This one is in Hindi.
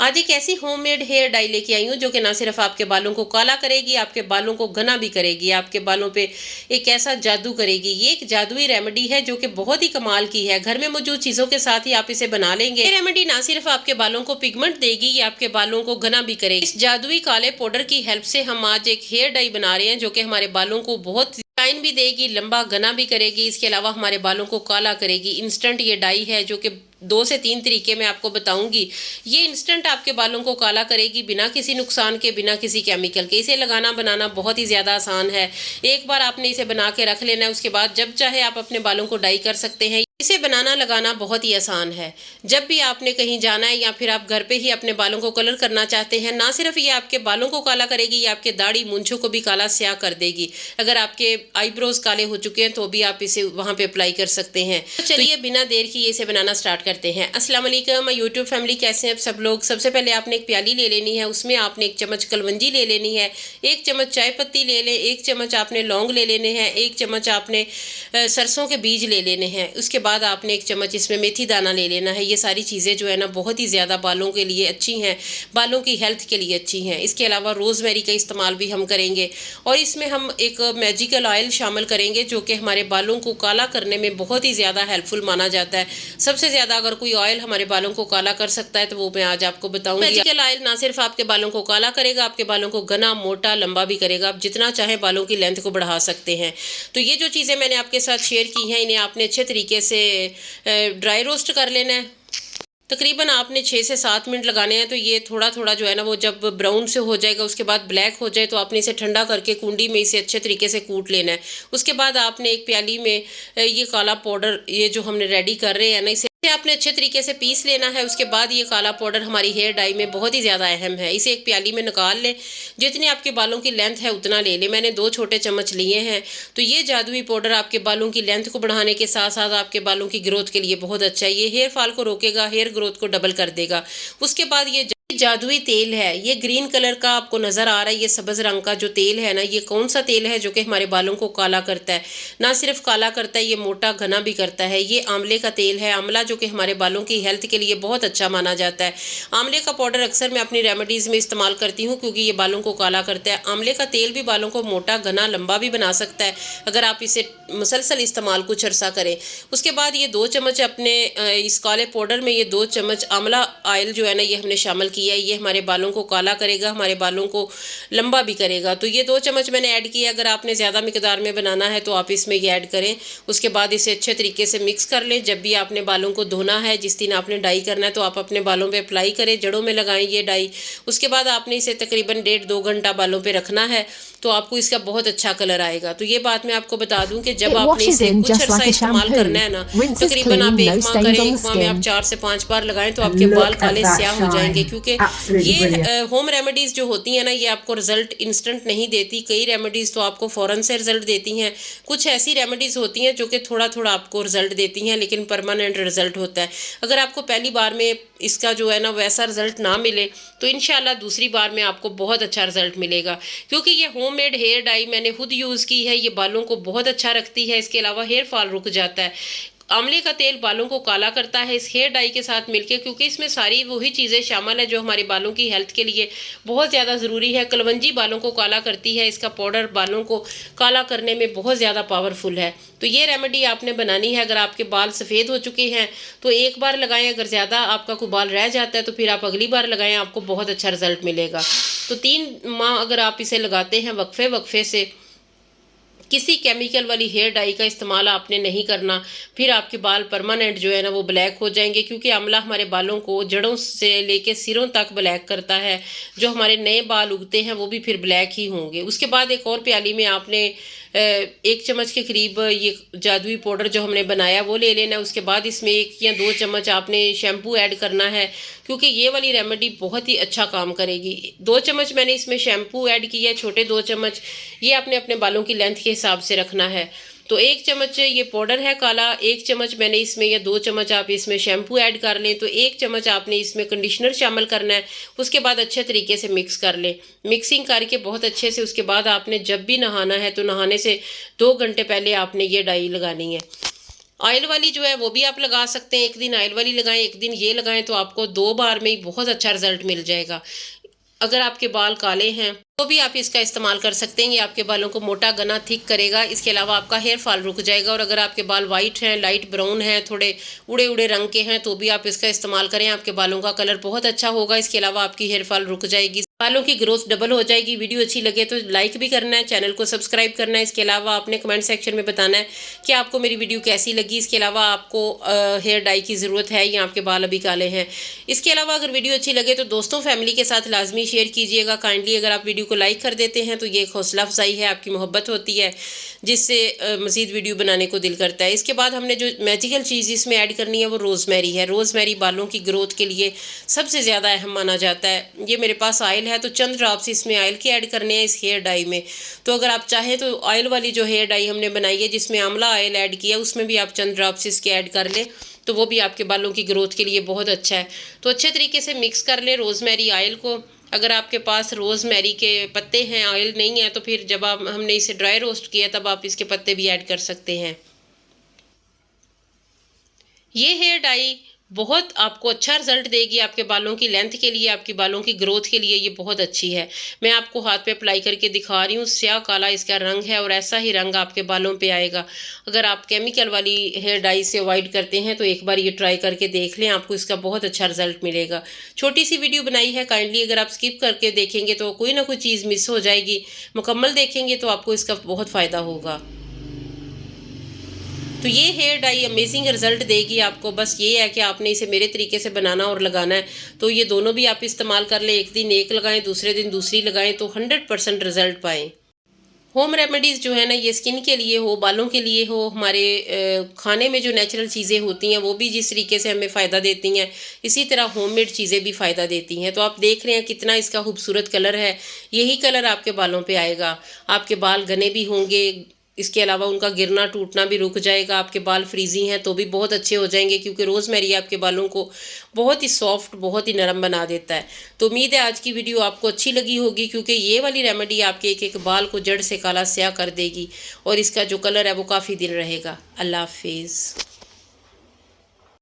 आज एक ऐसी होममेड हेयर डाई लेके आई हूँ जो कि ना सिर्फ आपके बालों को काला करेगी, आपके बालों को घना भी करेगी, आपके बालों पे एक ऐसा जादू करेगी। ये एक जादुई रेमेडी है जो कि बहुत ही कमाल की है। घर में मौजूद चीज़ों के साथ ही आप इसे बना लेंगे। ये रेमेडी ना सिर्फ आपके बालों को पिगमेंट देगी, ये आपके बालों को घना भी करेगी। इस जादुई काले पाउडर की हेल्प से हम आज एक हेयर डाई बना रहे हैं जो कि हमारे बालों को बहुत शाइन भी देगी, लंबा घना भी करेगी, इसके अलावा हमारे बालों को काला करेगी। इंस्टेंट ये डाई है जो कि 2 से 3 तरीके मैं आपको बताऊंगी। ये इंस्टेंट आपके बालों को काला करेगी बिना किसी नुकसान के, बिना किसी केमिकल के। इसे लगाना बनाना बहुत ही ज़्यादा आसान है। एक बार आपने इसे बना के रख लेना है, उसके बाद जब चाहे आप अपने बालों को डाई कर सकते हैं। इसे बनाना लगाना बहुत ही आसान है। जब भी आपने कहीं जाना है या फिर आप घर पे ही अपने बालों को कलर करना चाहते हैं, ना सिर्फ ये आपके बालों को काला करेगी, ये आपके दाढ़ी मूंछों को भी काला स्याह कर देगी। अगर आपके आईब्रोज काले हो चुके हैं तो भी आप इसे वहाँ पे अप्लाई कर सकते हैं। तो चलिए बिना देर किए इसे बनाना स्टार्ट करते हैं। अस्सलाम वालेकुम यूट्यूब फैमिली, कैसे हैं आप सब लोग। सबसे पहले आपने एक प्याली ले लेनी है, उसमें आपने 1 चम्मच कलवंजी ले लेनी है, 1 चम्मच चाय पत्ती ले लें, 1 चम्मच आपने लौंग ले लेने हैं, 1 चम्मच आपने सरसों के बीज ले लेने हैं। उसके बाद आपने 1 चम्मच इसमें मेथी दाना ले लेना है। ये सारी चीज़ें जो है ना बहुत ही ज़्यादा बालों के लिए अच्छी हैं, बालों की हेल्थ के लिए अच्छी हैं। इसके अलावा रोज़मेरी का इस्तेमाल भी हम करेंगे और इसमें हम एक मैजिकल ऑयल शामिल करेंगे जो कि हमारे बालों को काला करने में बहुत ही ज़्यादा हेल्पफुल माना जाता है। सबसे ज़्यादा अगर कोई ऑयल हमारे बालों को काला कर सकता है तो वो मैं आज आपको बताऊंगी। मैजिकल ऑयल ना सिर्फ आपके बालों को काला करेगा, आपके बालों को घना, मोटा, लंबा भी करेगा। आप जितना चाहें बालों की लेंथ को बढ़ा सकते हैं। तो ये जो चीज़ें मैंने आपके साथ शेयर की हैं, इन्हें आपने अच्छे तरीके से ड्राई रोस्ट कर लेना है। तकरीबन आपने 6 से 7 मिनट लगाने हैं। तो ये थोड़ा थोड़ा जो है ना वो जब ब्राउन से हो जाएगा, उसके बाद ब्लैक हो जाए तो आपने इसे ठंडा करके कुंडी में इसे अच्छे तरीके से कूट लेना है। उसके बाद आपने एक प्याली में ये काला पाउडर, ये जो हमने रेडी कर रहे हैं ना, इसे आपने अच्छे तरीके से पीस लेना है। उसके बाद ये काला पाउडर हमारी हेयर डाई में बहुत ही ज़्यादा अहम है। इसे एक प्याली में निकाल लें, जितनी आपके बालों की लेंथ है उतना ले लें। मैंने 2 छोटे चम्मच लिए हैं। तो ये जादुई पाउडर आपके बालों की लेंथ को बढ़ाने के साथ साथ आपके बालों की ग्रोथ के लिए बहुत अच्छा है। ये हेयर फॉल को रोकेगा, हेयर ग्रोथ को डबल कर देगा। उसके बाद ये जादुई तेल है, ये ग्रीन कलर का आपको नज़र आ रहा है, ये सब्ज़ रंग का जो तेल है ना, ये कौन सा तेल है जो कि हमारे बालों को काला करता है। ना सिर्फ काला करता है, ये मोटा घना भी करता है। ये आंवले का तेल है, आंवला जो कि हमारे बालों की हेल्थ के लिए बहुत अच्छा माना जाता है। आंवले का पाउडर अक्सर मैं अपनी रेमेडीज़ में इस्तेमाल करती हूँ क्योंकि ये बालों को काला करता है। आंवले का तेल भी बालों को मोटा, घना, लंबा भी बना सकता है अगर आप इसे मुसलसल इस्तेमाल कुछ अर्सा करें। उसके बाद ये 2 चम्मच अपने इस काले पाउडर में ये 2 चम्मच आंवला ऑयल जो है ना, ये हमने शामिल किया है। ये हमारे बालों को काला करेगा, हमारे बालों को लंबा भी करेगा। तो ये 2 चम्मच मैंने ऐड किया। अगर आपने ज़्यादा मिकदार में बनाना है तो आप इसमें ये ऐड करें। उसके बाद इसे अच्छे तरीके से मिक्स कर लें। जब भी आपने बालों को धोना है, जिस दिन आपने डाई करना है, तो आप अपने बालों पे अप्लाई करें, जड़ों में लगाएं ये डाई। उसके बाद आपने इसे तकरीबन 1.5-2 घंटा बालों पे रखना है तो आपको इसका बहुत अच्छा कलर आएगा। तो ये बात मैं आपको बता दूं कि जब आपने इसे कुछ अर्सा इस्तेमाल करना है ना, तकरीबन आप 1 माह करें, 1 माह में आप 4 से 5 बार लगाएं तो आपके बाल काले स्याह हो जाएंगे। क्योंकि ये होम रेमेडीज़ जो होती हैं ना, ये आपको रिजल्ट इंस्टेंट नहीं देती। कई रेमेडीज़ तो आपको फ़ौरन से रिजल्ट देती हैं, कुछ ऐसी रेमेडीज़ होती हैं जो कि थोड़ा थोड़ा आपको रिजल्ट देती हैं लेकिन परमानेंट रिजल्ट होता है। अगर आपको पहली बार में इसका जो है ना वैसा रिजल्ट ना मिले तो इंशाल्लाह दूसरी बार में आपको बहुत अच्छा रिजल्ट मिलेगा। क्योंकि ये होममेड हेयर डाई मैंने खुद यूज़ की है, ये बालों को बहुत अच्छा रखती है। इसके अलावा हेयर फॉल रुक जाता है। आंवले का तेल बालों को काला करता है इस हेयर डाई के साथ मिलके, क्योंकि इसमें सारी वही चीज़ें शामिल है जो हमारे बालों की हेल्थ के लिए बहुत ज़्यादा ज़रूरी है। कलवंजी बालों को काला करती है, इसका पाउडर बालों को काला करने में बहुत ज़्यादा पावरफुल है। तो ये रेमेडी आपने बनानी है। अगर आपके बाल सफ़ेद हो चुके हैं तो एक बार लगाएं, अगर ज़्यादा आपका कोई बाल रह जाता है तो फिर आप अगली बार लगाएं, आपको बहुत अच्छा रिजल्ट मिलेगा। तो 3 माह अगर आप इसे लगाते हैं वक्फे वक्फे से, किसी केमिकल वाली हेयर डाई का इस्तेमाल आपने नहीं करना, फिर आपके बाल परमानेंट जो है ना वो ब्लैक हो जाएंगे। क्योंकि आंवला हमारे बालों को जड़ों से लेके सिरों तक ब्लैक करता है। जो हमारे नए बाल उगते हैं वो भी फिर ब्लैक ही होंगे। उसके बाद एक और प्याली में आपने 1 चम्मच के करीब ये जादुई पाउडर जो हमने बनाया वो ले लेना है। उसके बाद इसमें 1 या 2 चम्मच आपने शैम्पू ऐड करना है क्योंकि ये वाली रेमेडी बहुत ही अच्छा काम करेगी। 2 चम्मच मैंने इसमें शैम्पू ऐड किया है, छोटे 2 चम्मच। ये आपने अपने बालों की लेंथ के हिसाब से रखना है। तो 1 चम्मच ये पाउडर है काला, 1 चम्मच मैंने इसमें या 2 चम्मच आप इसमें शैम्पू ऐड कर लें। तो 1 चम्मच आपने इसमें कंडीशनर शामिल करना है। उसके बाद अच्छे तरीके से मिक्स कर लें, मिक्सिंग करके बहुत अच्छे से। उसके बाद आपने जब भी नहाना है तो नहाने से 2 घंटे पहले आपने ये डाई लगानी है। ऑयल वाली जो है वो भी आप लगा सकते हैं, एक दिन ऑयल वाली लगाएं, एक दिन ये लगाएं, तो आपको 2 बार में ही बहुत अच्छा रिजल्ट मिल जाएगा। अगर आपके बाल काले हैं तो भी आप इसका इस्तेमाल कर सकते हैं, ये आपके बालों को मोटा घना थिक करेगा। इसके अलावा आपका हेयर फॉल रुक जाएगा। और अगर आपके बाल वाइट हैं, लाइट ब्राउन हैं, थोड़े उड़े उड़े रंग के हैं, तो भी आप इसका इस्तेमाल करें, आपके बालों का कलर बहुत अच्छा होगा। इसके अलावा आपकी हेयर फॉल रुक जाएगी, बालों की ग्रोथ डबल हो जाएगी। वीडियो अच्छी लगे तो लाइक भी करना है, चैनल को सब्सक्राइब करना है। इसके अलावा आपने कमेंट सेक्शन में बताना है कि आपको मेरी वीडियो कैसी लगी। इसके अलावा आपको हेयर डाई की ज़रूरत है या आपके बाल अभी काले हैं। इसके अलावा अगर वीडियो अच्छी लगे तो दोस्तों फैमिली के साथ लाजमी शेयर कीजिएगा। काइंडली अगर आप वीडियो को लाइक कर देते हैं तो ये एक हौसला अफजाई है, आपकी मोहब्बत होती है, जिससे मज़ीद वीडियो बनाने को दिल करता है। इसके बाद हमने जो मैजिकल चीज़ इसमें ऐड करनी है वो रोज़मेरी है। रोज़मेरी बालों की ग्रोथ के लिए सबसे ज़्यादा अहम माना जाता है। ये मेरे पास ऑयल है तो चंद ड्रॉप्स इसमें ऑयल के ऐड करने हैं इस हेयर डाई में। तो अगर आप चाहें तो ऑयल वाली जो हेयर डाई हमने बनाई है जिसमें आंवला ऑयल ऐड किया, उसमें भी आप चंद ड्रॉप्स इसके ऐड कर लें, तो वो भी आपके बालों की ग्रोथ के लिए बहुत अच्छा है। तो अच्छे तरीके से मिक्स कर लें रोज़मेरी ऑयल को। अगर आपके पास रोज़मेरी के पत्ते हैं, ऑयल नहीं है, तो फिर जब हमने इसे ड्राई रोस्ट किया तब आप इसके पत्ते भी ऐड कर सकते हैं। ये हेयर डाई बहुत आपको अच्छा रिजल्ट देगी, आपके बालों की लेंथ के लिए, आपके बालों की ग्रोथ के लिए ये बहुत अच्छी है। मैं आपको हाथ पे अप्लाई करके दिखा रही हूँ, स्याह काला इसका रंग है और ऐसा ही रंग आपके बालों पे आएगा। अगर आप केमिकल वाली हेयर डाई से अवॉइड करते हैं तो एक बार ये ट्राई करके देख लें, आपको इसका बहुत अच्छा रिजल्ट मिलेगा। छोटी सी वीडियो बनाई है, काइंडली अगर आप स्किप करके देखेंगे तो कोई ना कोई चीज़ मिस हो जाएगी। मुकम्मल देखेंगे तो आपको इसका बहुत फ़ायदा होगा। तो ये हेयर डाई अमेजिंग रिजल्ट देगी आपको। बस ये है कि आपने इसे मेरे तरीके से बनाना और लगाना है। तो ये दोनों भी आप इस्तेमाल कर लें, एक दिन एक लगाएं, दूसरे दिन दूसरी लगाएं, तो 100% रिजल्ट पाएँ। होम रेमेडीज़ जो है ना, ये स्किन के लिए हो, बालों के लिए हो, हमारे खाने में जो नेचुरल चीज़ें होती हैं वो भी जिस तरीके से हमें फ़ायदा देती हैं, इसी तरह होममेड चीज़ें भी फ़ायदा देती हैं। तो आप देख रहे हैं कितना इसका खूबसूरत कलर है। यही कलर आपके बालों पे आएगा, आपके बाल घने भी होंगे। इसके अलावा उनका गिरना टूटना भी रुक जाएगा। आपके बाल फ्रीजी हैं तो भी बहुत अच्छे हो जाएंगे, क्योंकि रोज़मेरी आपके बालों को बहुत ही सॉफ्ट, बहुत ही नरम बना देता है। तो उम्मीद है आज की वीडियो आपको अच्छी लगी होगी, क्योंकि ये वाली रेमेडी आपके एक एक बाल को जड़ से काला स्याह कर देगी और इसका जो कलर है वो काफ़ी दिन रहेगा। अल्लाह हाफिज़।